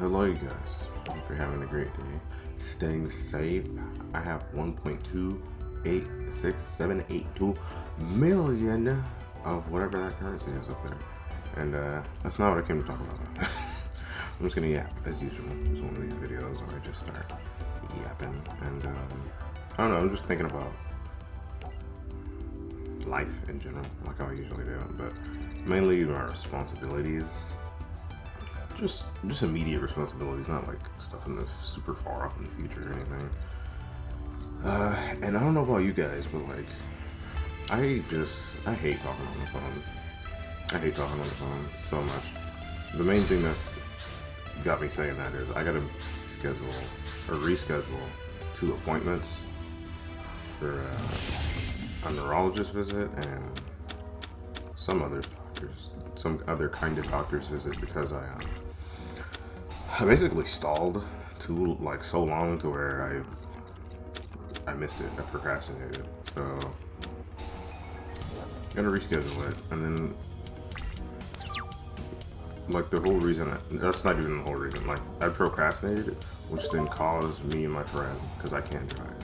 Hello, you guys. Hope you're having a great day. Staying safe. I have 1.286782 million of whatever that currency is up there. And that's not what I came to talk about. I'm just gonna yap as usual. It's one of these videos where I just start yapping. And I don't know, I'm just thinking about life in general, like how I usually do. But mainly my responsibilities. Just immediate responsibilities, not like stuff in the super far off in the future or anything. And I don't know about you guys, but like, I hate talking on the phone. I hate talking on the phone so much. The main thing that's got me saying that is I gotta schedule or reschedule 2 appointments for a neurologist visit and some other kind of doctor's visit because I basically stalled so long to where I missed it. I procrastinated. So I'm gonna reschedule it, and then like the whole reason that's not even the whole reason. Like I procrastinated, which then caused me and my friend, because I can't drive,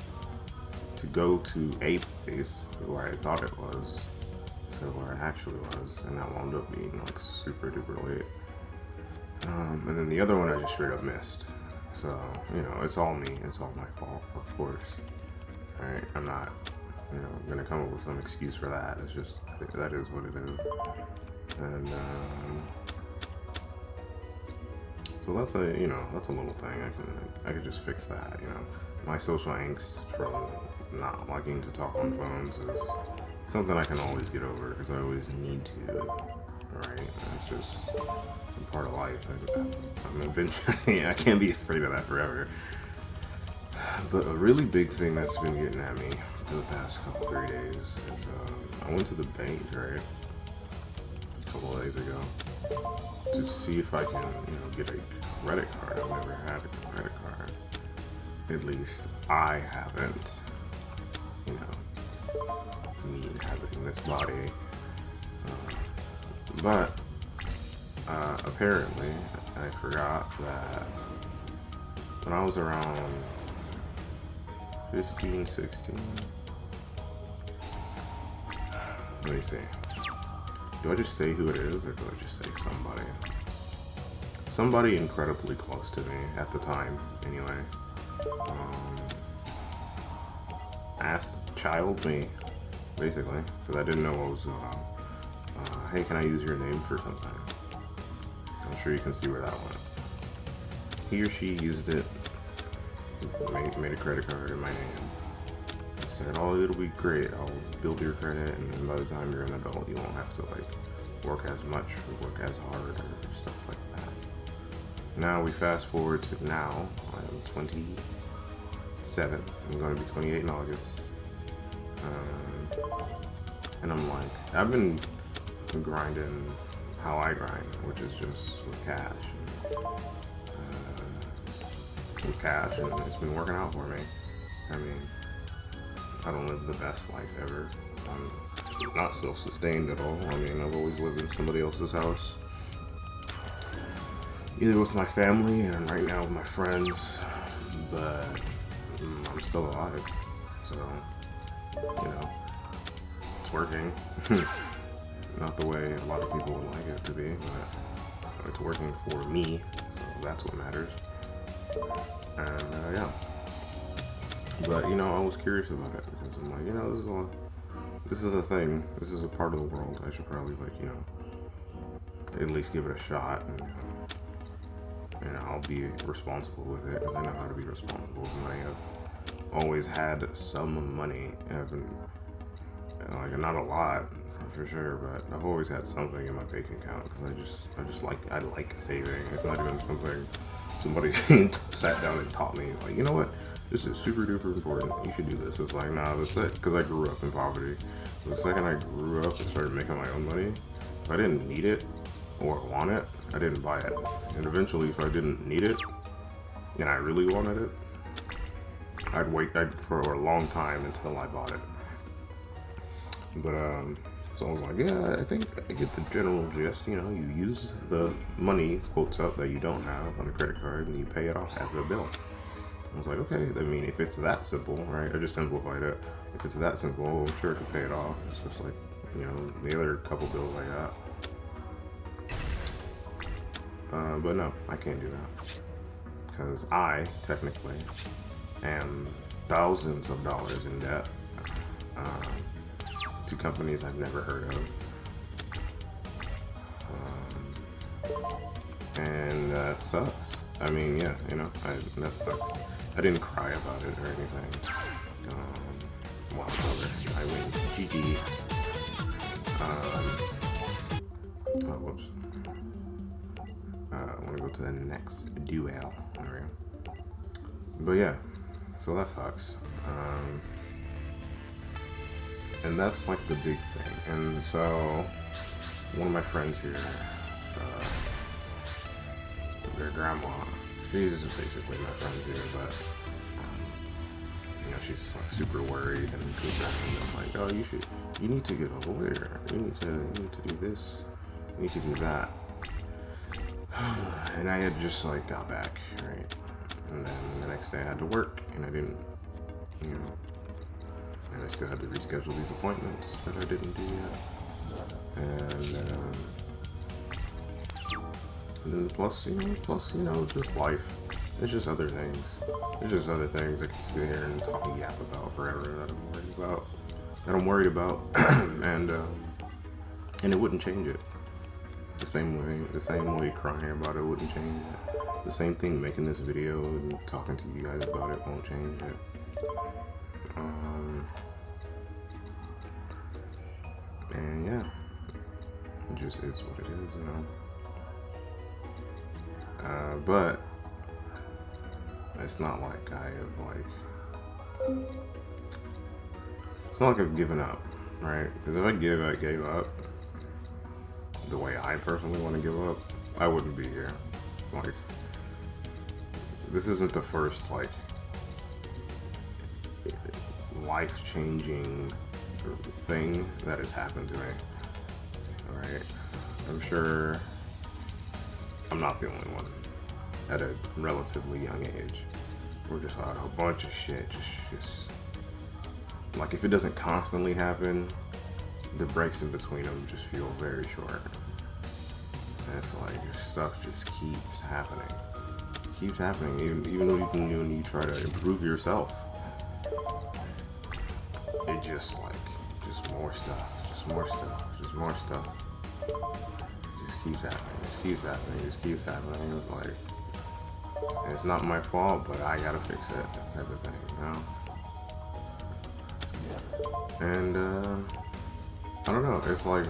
to go to a place where I thought it was, so where it actually was, and that wound up being like super duper late. And then the other one I just straight up missed. So, you know, it's all me. It's all my fault, of course. Alright, I'm not, gonna come up with some excuse for that. It's just, that is what it is. And, so that's a little thing. I could just fix that, My social angst from not liking to talk on phones is something I can always get over because I always need to. Right? It's just a part of life. I'm eventually, I can't be afraid of that forever. But a really big thing that's been getting at me for the past 3 days is I went to the bank, right, a couple of days ago to see if I can, get a credit card. I've never had a credit card. At least I haven't, me inhabiting this body. But apparently, I forgot that when I was around 15, 16. Let me see. Do I just say who it is, or do I just say somebody? Somebody incredibly close to me at the time, anyway. Asked child me, basically, because I didn't know what was going on. Hey, can I use your name for something? I'm sure you can see where that went. He or she used it, made a credit card in my name. Said, oh, it'll be great. I'll build your credit, and then by the time you're an adult, you won't have to work as much or work as hard or stuff like that. Now we fast forward to now. I'm 27. I'm going to be 28 in August. And I'm like, I've been grinding how I grind, which is just with cash. And it's been working out for me. I mean, I don't live the best life ever. I'm not self-sustained at all. I mean, I've always lived in somebody else's house, either with my family and right now with my friends, but I'm still alive, so, it's working. Not the way a lot of people would like it to be, but it's working for me, so that's what matters. And yeah, but I was curious about it because I'm like, this is a thing. This is a part of the world. I should probably at least give it a shot, and I'll be responsible with it because I know how to be responsible with money. I've always had some money. I haven't, not a lot for sure, but I've always had something in my bank account because I like saving. It's not even something somebody sat down and taught me, like, you know what, this is super duper important, you should do this. It's like, nah, that's it, because I grew up in poverty. The second I grew up and started making my own money, if I didn't need it or want it, I didn't buy it. And eventually, if I didn't need it and I really wanted it, I'd wait for a long time until I bought it. But So I was like, yeah, I think I get the general gist. You know, you use the money, quotes up, that you don't have on a credit card, and you pay it off as a bill. I was like, okay, I mean, if it's that simple, right? I just simplified it. If it's that simple, I'm sure I can pay it off. It's just like, you know, the other couple bills I got. But no, I can't do that. Because I, technically, am thousands of dollars in debt to companies I've never heard of. And that sucks. I mean, yeah, you know, that sucks. I didn't cry about it or anything. Wow, I win. GG. Oh, whoops. I want to go to the next duel. There we go. But yeah, so that sucks. And that's like the big thing. And so, one of my friends here, their grandma, she's basically my friend here, but you know, she's like super worried and concerned. I'm like, oh, you need to get a lawyer. You need to do this. You need to do that. And I had just like got back, right? And then the next day I had to work, and I didn't, you know, and I still had to reschedule these appointments that I didn't do yet. And then plus, you know, just life. It's just other things. It's just other things I can sit here and talk and yap about forever that I'm worried about. And it wouldn't change it. The same way crying about it wouldn't change it. The same thing making this video and talking to you guys about it won't change it. And yeah, it just is what it is, you know. But it's not like it's not like I've given up, right? Because if I gave up the way I personally want to give up, I wouldn't be here. Like, this isn't the first like life-changing thing that has happened to me. Alright, I'm sure I'm not the only one at a relatively young age. We're just a bunch of shit. Just like, if it doesn't constantly happen, the breaks in between them just feel very short. And it's like, stuff just keeps happening. Keeps happening, even when you try to improve yourself. It just more stuff, just more stuff. Just keeps happening. It's like, it's not my fault, but I gotta fix it, that type of thing, you know? And, I don't know, it's like,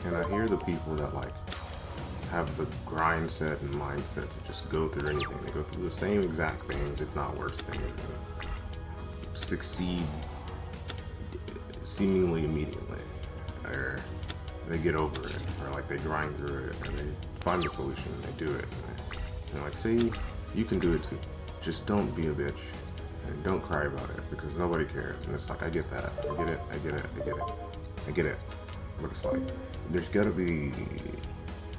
and I hear the people that, like, have the grind set and mindset to just go through anything. They go through the same exact things, if not worse things, and succeed seemingly immediately. Or they get over it, or like they grind through it, or they find a solution and they do it. And like, see, you can do it too. Just don't be a bitch. And don't cry about it, because nobody cares. And it's like, I get that. I get it. But it's like, there's gotta be,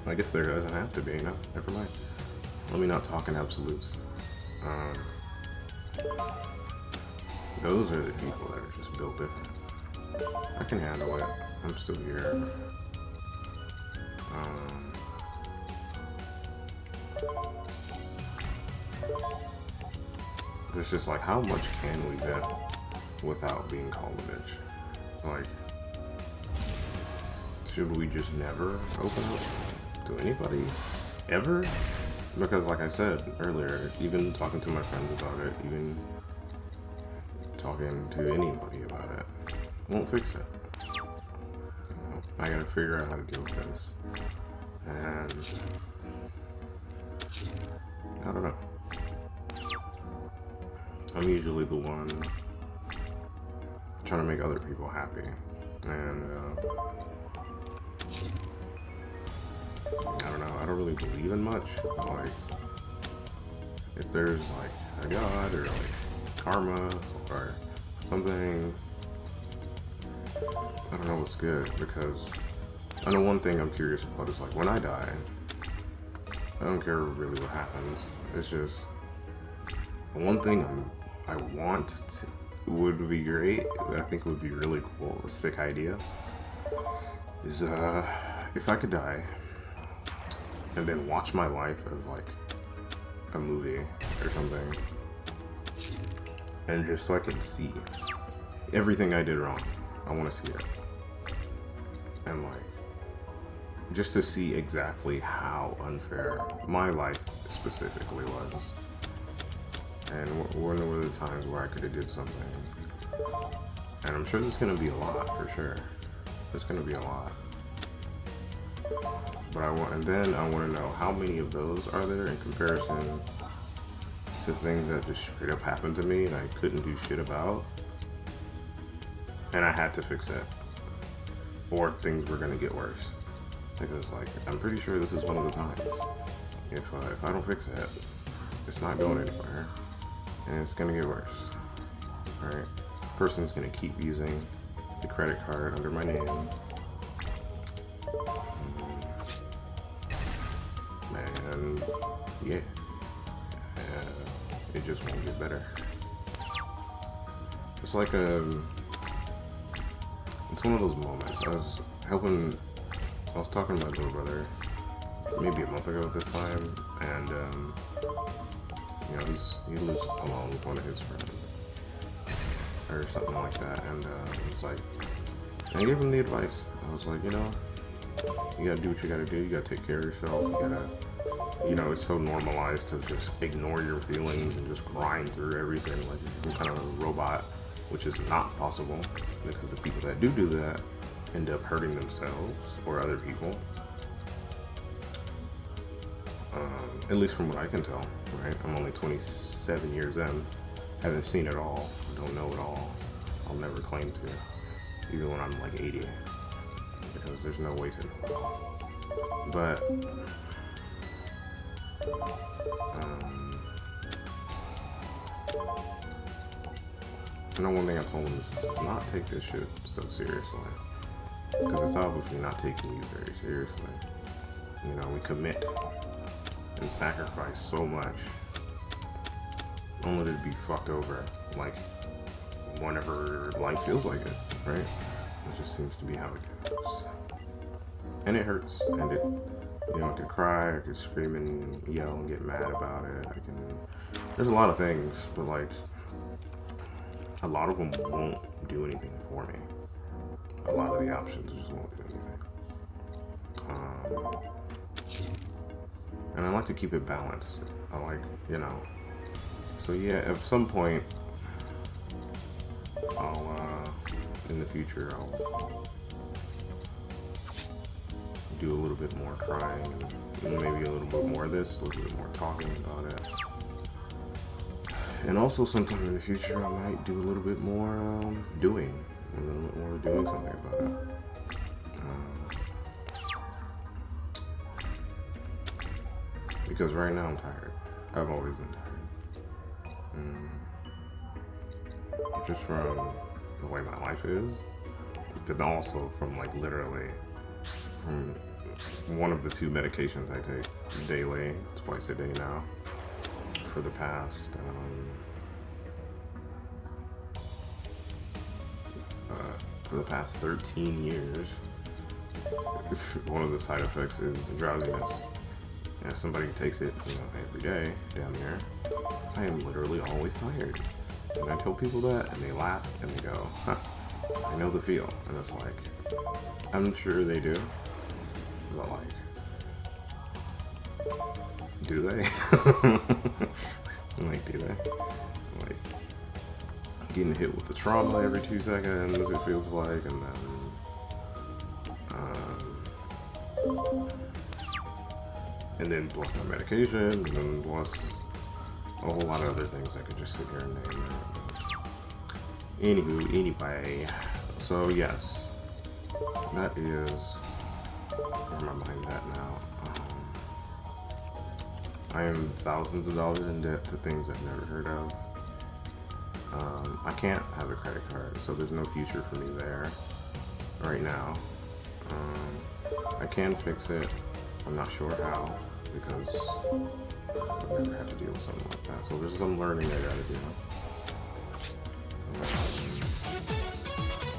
I guess there doesn't have to be, no, never mind. Let me not talk in absolutes. Those are the people that are just built different. I can handle it. I'm still here. It's just like, how much can we vent without being called a bitch? Like, should we just never open up to anybody? Ever? Because like I said earlier, even talking to my friends about it, even talking to anybody about it, won't fix it. You know, I gotta figure out how to deal with this. And I don't know. I'm usually the one trying to make other people happy. And I don't know, I don't really believe in much. Like, if there's like a god or like karma or something, I don't know what's good, because I know one thing I'm curious about is like when I die, I don't care really what happens. It's just one thing I want to, would be great. I think would be really cool. A sick idea is if I could die and then watch my life as like a movie or something, and just so I can see everything I did wrong. I want to see it, and like just to see exactly how unfair my life specifically was, and when were the times where I could have did something. And I'm sure there's gonna be a lot, for sure. There's gonna be a lot. But I want to know how many of those are there in comparison to things that just straight up happened to me and I couldn't do shit about, and I had to fix it, or things were gonna get worse. Because like I'm pretty sure this is one of the times. If I don't fix it, it's not going anywhere, and it's gonna get worse. All right, person's gonna keep using the credit card under my name. And yeah, it just won't get better. It's like it's one of those moments. I was talking to my little brother maybe a month ago at this time, and you know, he lives alone with one of his friends or something like that, and it's like, I gave him the advice. I was like, you know, you gotta do what you gotta do. You gotta take care of yourself. You gotta, you know, it's so normalized to just ignore your feelings and just grind through everything like you're some kind of a robot, which is not possible, because the people that do that end up hurting themselves or other people. At least from what I can tell, right? I'm only 27 years in, haven't seen it all, don't know it all. I'll never claim to, even when I'm like 80, because there's no way to. But I know one thing I told him is to not take this shit so seriously, because it's obviously not taking you very seriously. You know, we commit and sacrifice so much only to be fucked over, like, whenever life feels like it, right? It just seems to be how it goes. And it hurts, and it, you know, I could cry, I could scream and yell and get mad about it. There's a lot of things, but like, a lot of them won't do anything for me. A lot of the options just won't do anything. And I like to keep it balanced. I like, you know, so yeah, at some point, in the future, I'll do a little bit more crying, and maybe a little bit more of this, a little bit more talking about it. And also sometime in the future, I might do a little bit more doing something about it. Because right now I'm tired. I've always been tired. Just from the way my life is, but also from like literally from one of the 2 medications I take daily, twice a day now, for the past for the past 13 years. One of the side effects is drowsiness. And if somebody takes it, you know, every day down here, I am literally always tired. And I tell people that, and they laugh, and they go, huh, I know the feel. And it's like, I'm sure they do, but like, do they? Like, do they? Like, getting hit with the trauma every 2 seconds, it feels like, and then plus my medication, and then plus a whole lot of other things I could just sit here and name. Anyway, so yes, that is where my mind's at now. I am thousands of dollars in debt to things I've never heard of. I can't have a credit card, so there's no future for me there. right now. I can fix it. I'm not sure how, because I've never had to deal with something like that. So there's some learning I gotta do.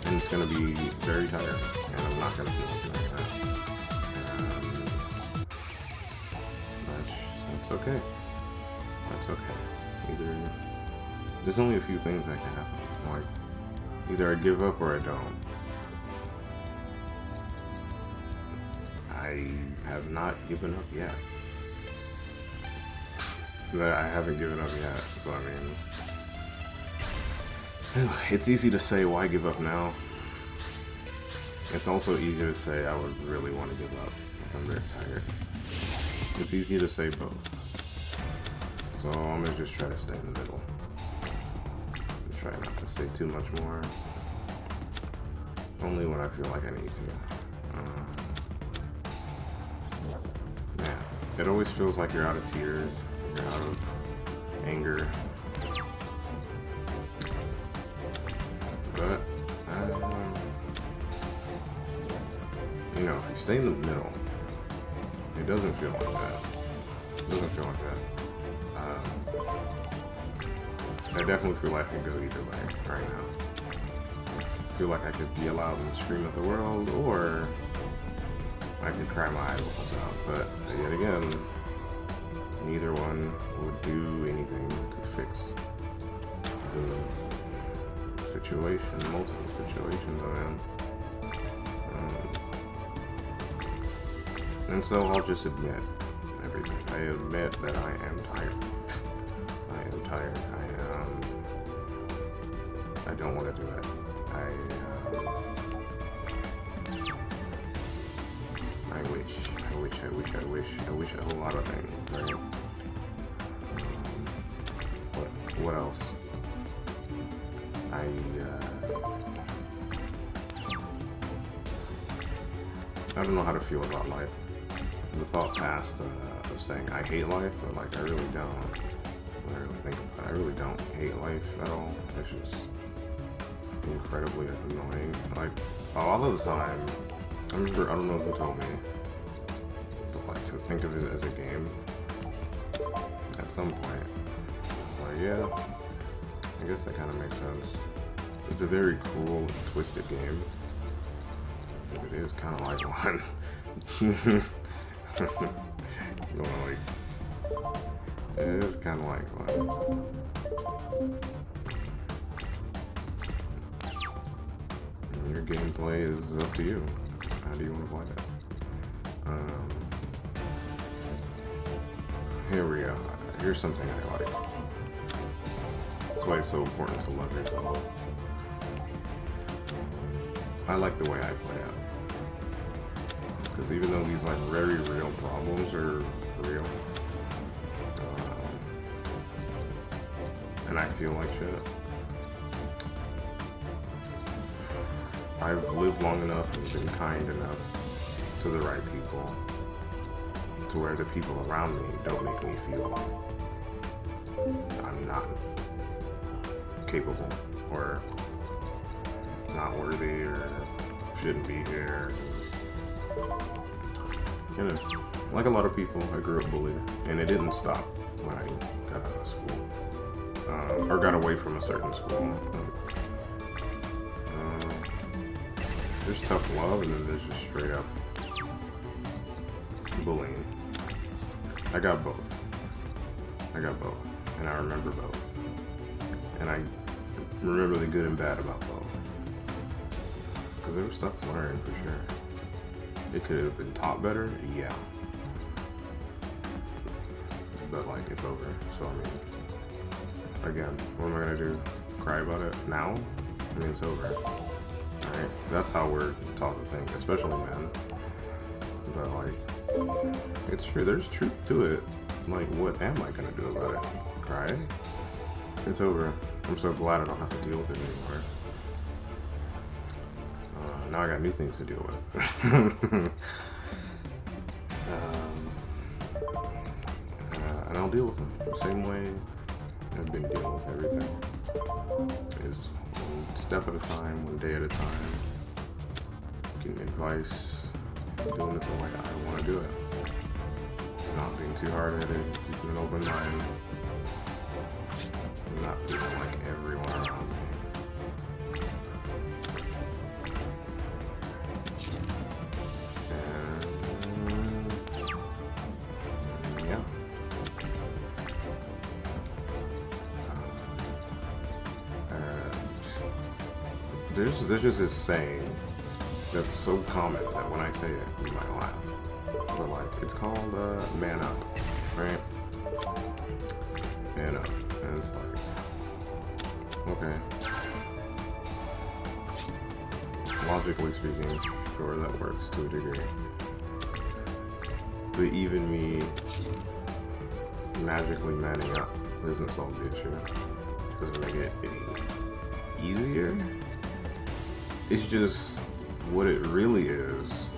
And it's gonna be very tiring, and I'm not gonna feel like that. That's okay. That's okay. There's only a few things that can happen. Like, either I give up or I don't. I have not given up yet. I haven't given up yet, so I mean... It's easy to say, why give up now? It's also easy to say, I would really want to give up. Like, I'm very tired. It's easy to say both. So I'm gonna just try to stay in the middle. And try not to say too much more. Only when I feel like I need to. Yeah, it always feels like you're out of tears, you're out of anger. But, you know, if you stay in the middle, it doesn't feel like that. It doesn't feel like that. I definitely feel like I could go either way right now. I feel like I could be loud and scream at the world, or I could cry my eyeballs out. But yet again, neither one would do anything to fix the situation, multiple situations I'm in. And so I'll just admit everything. I admit that I am tired. I am tired. I don't want to do it. I wish a whole lot of things, right? What else? I don't know how to feel about life. The thought passed of saying I hate life, but like I really don't. When I really think about it, I really don't hate life at all. It's just incredibly annoying. Like a lot of the time, I remember, I don't know who told me, but like to think of it as a game at some point. Like, yeah, I guess that kind of makes sense. It's a very cool, twisted game. It is kind of like one. It is kind of like one. And your gameplay is up to you. How do you want to play it? Here we go. Here's something I like. That's why it's so important to love yourself. I like the way I play out. Because even though these like very real problems are real, and I feel like shit, I've lived long enough and been kind enough to the right people to where the people around me don't make me feel I'm not capable or not worthy or shouldn't be here. You know, like a lot of people, I grew up bullied, and it didn't stop when I got out of school, or got away from a certain school. There's tough love, and then there's just straight up bullying. I got both, and I remember both, and I remember the good and bad about both, because there was stuff to learn for sure. It could have been taught better, yeah. But like, it's over. So I mean, again, what am I gonna do? Cry about it now? I mean, it's over. Alright? That's how we're taught to think, especially men. But like, it's true. There's truth to it. Like, what am I gonna do about it? Cry? It's over. I'm so glad I don't have to deal with it anymore. Now I got new things to deal with. And I'll deal with them the same way I've been dealing with everything. Is one step at a time, one day at a time. seeking advice, doing it the way I want to do it. Not being too hard-headed, keeping an open mind, not being like everyone around me. And yeah. There's just this saying that's so common that when I say it, you might laugh. But like, it's called man up, right? Man up. And it's like, okay. Logically speaking, sure, that works to a degree. But even me magically manning up doesn't solve the issue. Doesn't make it any easier. It's just what it really is.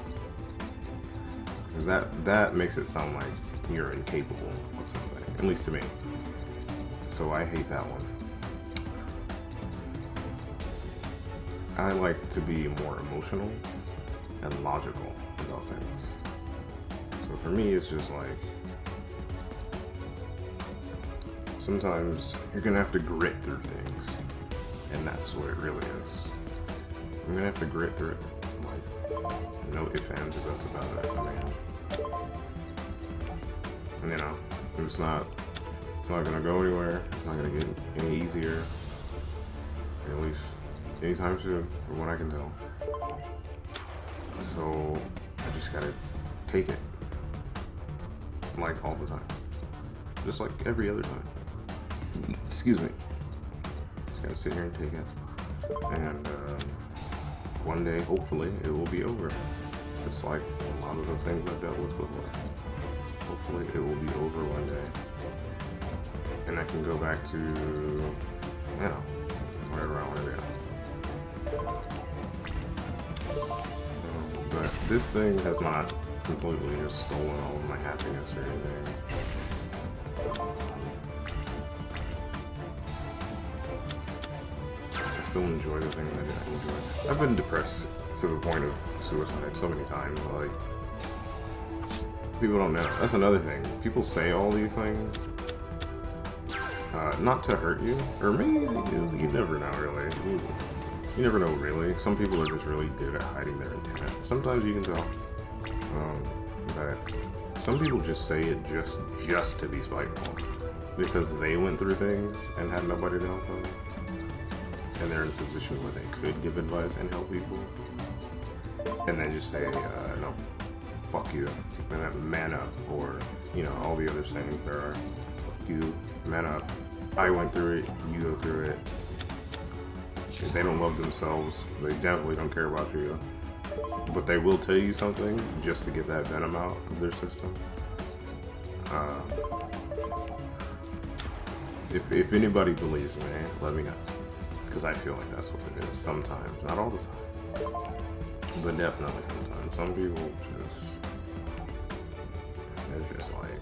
That makes it sound like you're incapable of something, at least to me. So I hate that one. I like to be more emotional and logical about things. So for me, it's just like, sometimes you're gonna have to grit through things, and that's what it really is. I'm gonna have to grit through it, like, no ifs, ands, or buts about it. I mean, and you know, it's not gonna go anywhere. It's not gonna get any easier, at least anytime soon, from what I can tell. So I just gotta take it, like all the time, just like every other time. Excuse me. Just gotta sit here and take it, and one day, hopefully, it will be over. It's like a lot of the things I've dealt with before. Hopefully, it will be over one day, and I can go back to, you know, wherever I want to go. But this thing has not completely just stolen all of my happiness or anything. I still enjoy the thing that I enjoy. I've been depressed to the point of suicide so many times. Like, people don't know. That's another thing. People say all these things, not to hurt you, or maybe you never know really. You never know really. Some people are just really good at hiding their intent. Sometimes you can tell. But some people just say it just to be spiteful, because they went through things and had nobody to help them, and they're in a position where they could give advice and help people, and they just say, no, fuck you, and then man up, or, you know, all the other sayings there are. Fuck you, man up, I went through it, you go through it. If they don't love themselves, they definitely don't care about you. But they will tell you something just to get that venom out of their system. If anybody believes me, let me know. Because I feel like that's what it is sometimes. Not all the time. But definitely sometimes. Some people they're just like,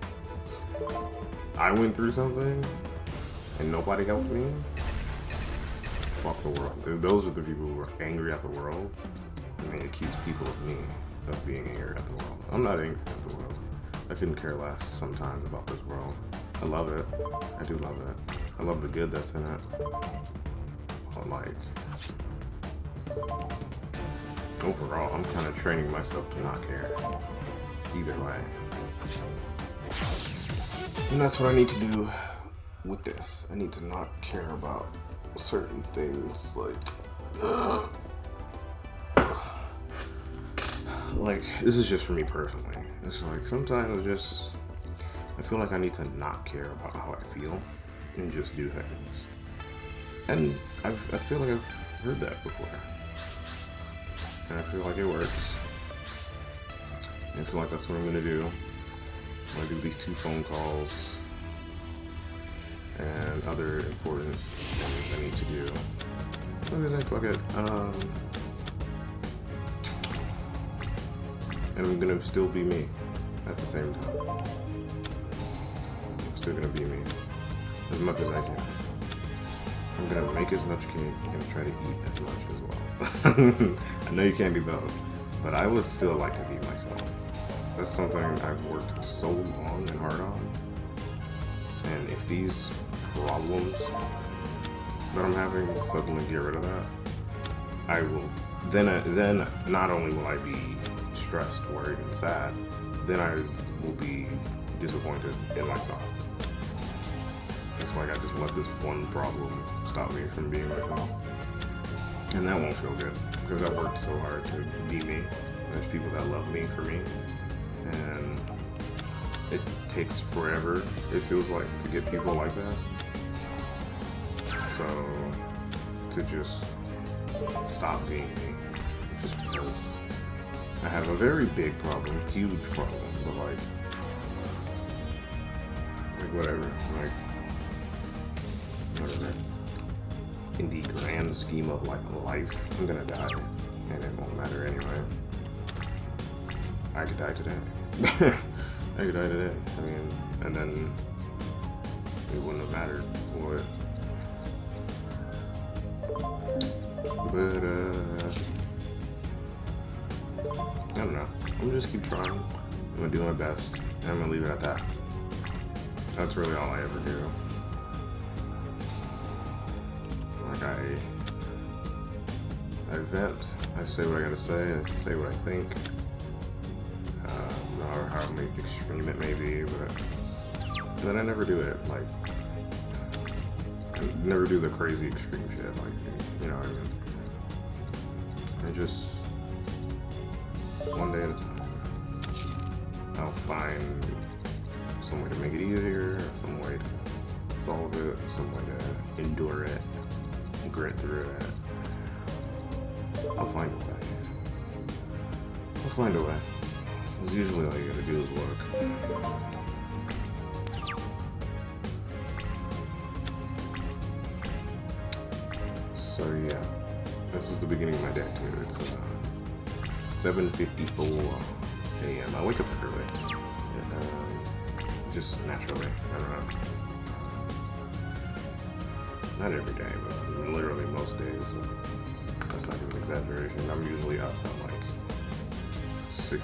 I went through something and nobody helped me. Fuck the world. Those are the people who are angry at the world, and they accuse people of me of being angry at the world. I'm not angry at the world. I couldn't care less sometimes about this world. I love it. I do love it. I love the good that's in it. But like, overall, I'm kind of training myself to not care. Either way. And that's what I need to do with this. I need to not care about certain things, like this is just for me personally. It's like sometimes I feel like I need to not care about how I feel and just do things. And I feel like I've heard that before, and I feel like it works. And I feel like that's what I'm gonna do. I'm gonna do these 2 phone calls and other important things I need to do. So I'm gonna fuck it. And I'm gonna still be me at the same time. I'm still gonna be me as much as I can. I'm gonna make as much cake and try to eat as much as well. I know you can't do both, but I would still like to be myself. That's something I've worked so long and hard on. And if these problems that I'm having suddenly get rid of that, I will. Then not only will I be stressed, worried, and sad, then I will be disappointed in myself. It's like I just let this one problem stop me from being myself. And that won't feel good, because I worked so hard to be me. There's people that love me for me. And it takes forever, it feels like, to get people like that. So, to just stop being me, just because I have a very big problem, huge problem, but like whatever, whatever. In the grand scheme of like life, I'm gonna die, and it won't matter anyway. I could die today. I could die today. I mean, and then it wouldn't have mattered what. But I don't know. I'm gonna just keep trying. I'm gonna do my best, and I'm gonna leave it at that. That's really all I ever do. Like I vent. I say what I gotta say. I say what I think. No matter how extreme it may be, but then I never do it. Like, I never do the crazy extreme shit. Like, you know what I mean? I just, one day at a time, I'll find some way to make it easier, some way to solve it, some way to endure it, grit through it. I'll find a way. I'll find a way. Because usually all you gotta do is work. So yeah, this is the beginning of my day too. It's 7:54 a.m. I wake up early, just naturally. I don't know. Not every day, but literally most days. That's not even an exaggeration. I'm usually up at like 6.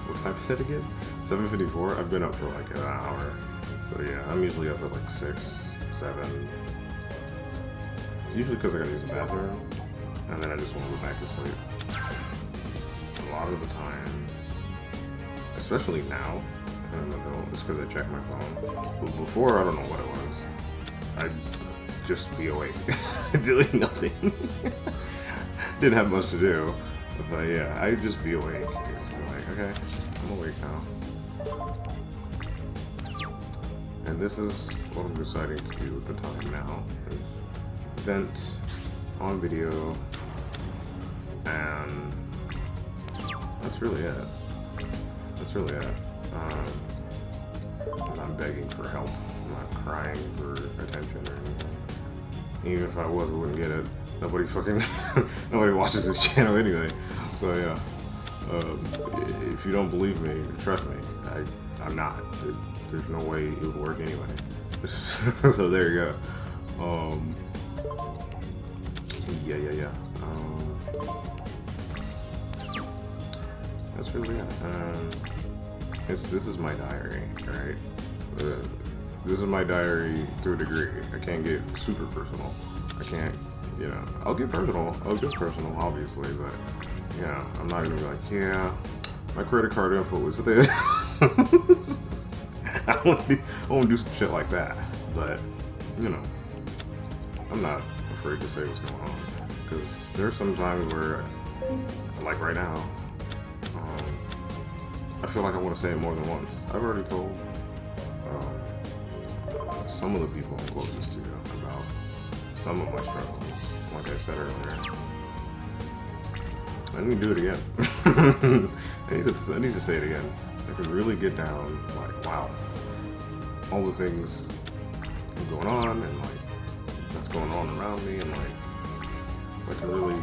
What time is it again? 7:54. I've been up for like an hour. So yeah, I'm usually up at like 6, 7. Usually because I gotta use the bathroom, and then I just want to go back to sleep. A lot of the time, especially now, it's because I check my phone. But before, I don't know what it was. I'd just be awake, doing nothing. Didn't have much to do, but yeah, I'd just be awake. Like, okay, I'm awake now. And this is what I'm deciding to do with the time now, is vent on video, and that's really it. That's really it. I'm not begging for help. I'm not crying for attention or anything. Even if I was, I wouldn't get it. Nobody watches this channel anyway. So yeah, if you don't believe me, trust me, I'm not. There's no way it would work anyway. So there you go. Yeah. That's really it. This is my diary, right? This is my diary to a degree. I can't get super personal. I can't, I'll get personal. Obviously, but yeah, I'm not gonna be like, yeah, my credit card info was there. I won't do some shit like that. But I'm not afraid to say what's going on, because there's some times where, like right now, I feel like I want to say it more than once. I've already told some of the people I'm closest to about some of my struggles, like I said earlier. I need to do it again. I need to say it again. I could really get down, like, wow, all the things going on, and like that's going on around me, and like, so I can really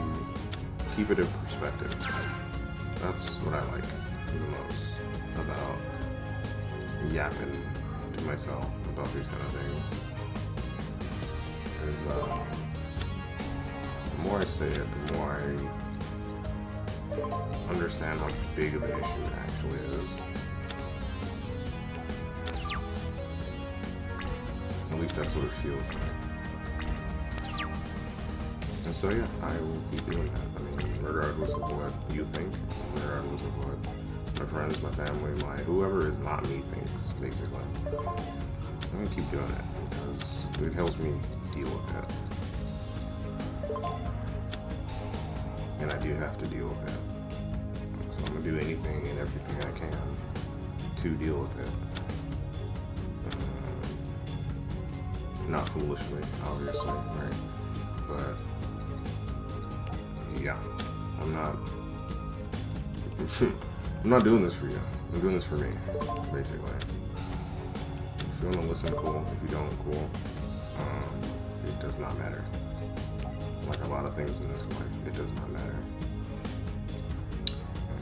keep it in perspective. That's what I like the most about yapping to myself about these kind of things. Is the more I say it, the more understand how big of an issue it actually is. At least that's what it feels like. And so yeah, I will keep doing that. I mean, regardless of what you think, regardless of what my friends, my family, my whoever is not me thinks, basically. I'm gonna keep doing it because it helps me deal with it. And I do have to deal with it. So I'm gonna do anything and everything I can to deal with it. Not foolishly, obviously, right? But yeah, I'm not doing this for you. I'm doing this for me, basically. If you want to listen, cool. If you don't, cool. It does not matter. Like a lot of things in this life, it does not matter.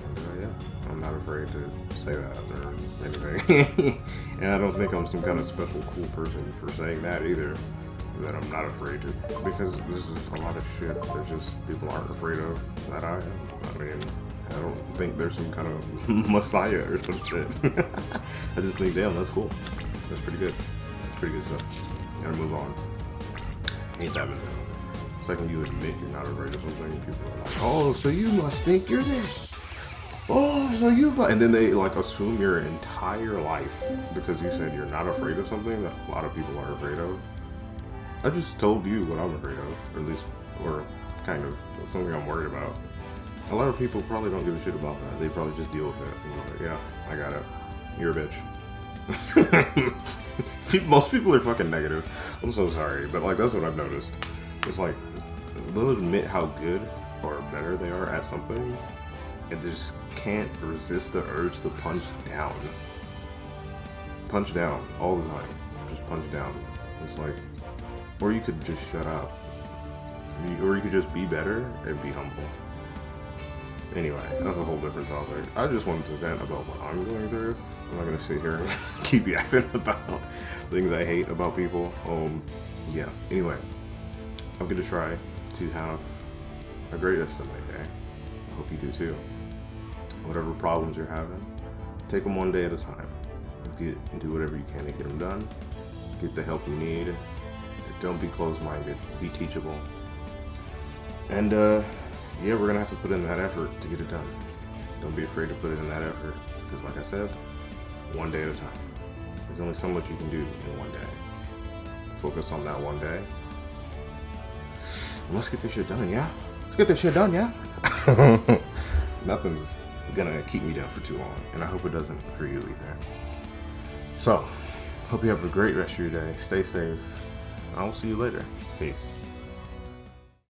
And yeah, I'm not afraid to say that or anything. And I don't think I'm some kind of special cool person for saying that either. That I'm not afraid to, because this is a lot of shit that just people aren't afraid of that I am. I mean, I don't think there's some kind of messiah or some shit. I just think, damn, that's cool. That's pretty good. That's pretty good stuff. Gotta move on. Ain't that been done. The second you admit you're not afraid of something, people are like, oh, so you must think you're this. Oh, so you, and then they like assume your entire life because you said you're not afraid of something that a lot of people are afraid of. I just told you what I'm afraid of, or at least, or kind of something I'm worried about. A lot of people probably don't give a shit about that. They probably just deal with it. And they're like, yeah, I got it. You're a bitch. Most people are fucking negative. I'm so sorry, but like that's what I've noticed. It's like they'll admit how good or better they are at something, and they just can't resist the urge to punch down. Punch down all the time. Just punch down. It's like, or you could just shut up. Or you could just be better and be humble. Anyway, that's a whole different topic. I just wanted to vent about what I'm going through. I'm not going to sit here and keep yapping about things I hate about people. Yeah. Anyway, I'm going to try to have a great rest of my day. I hope you do too. Whatever problems you're having, take them one day at a time. Do whatever you can to get them done. Get the help you need. Don't be closed-minded. Be teachable. And, yeah, we're going to have to put in that effort to get it done. Don't be afraid to put in that effort. Because, like I said, one day at a time. There's only so much you can do in one day. Focus on that one day. And let's get this shit done, yeah? Let's get this shit done, yeah? Nothing's going to keep me down for too long. And I hope it doesn't for you either. So, hope you have a great rest of your day. Stay safe. I'll see you later. Peace.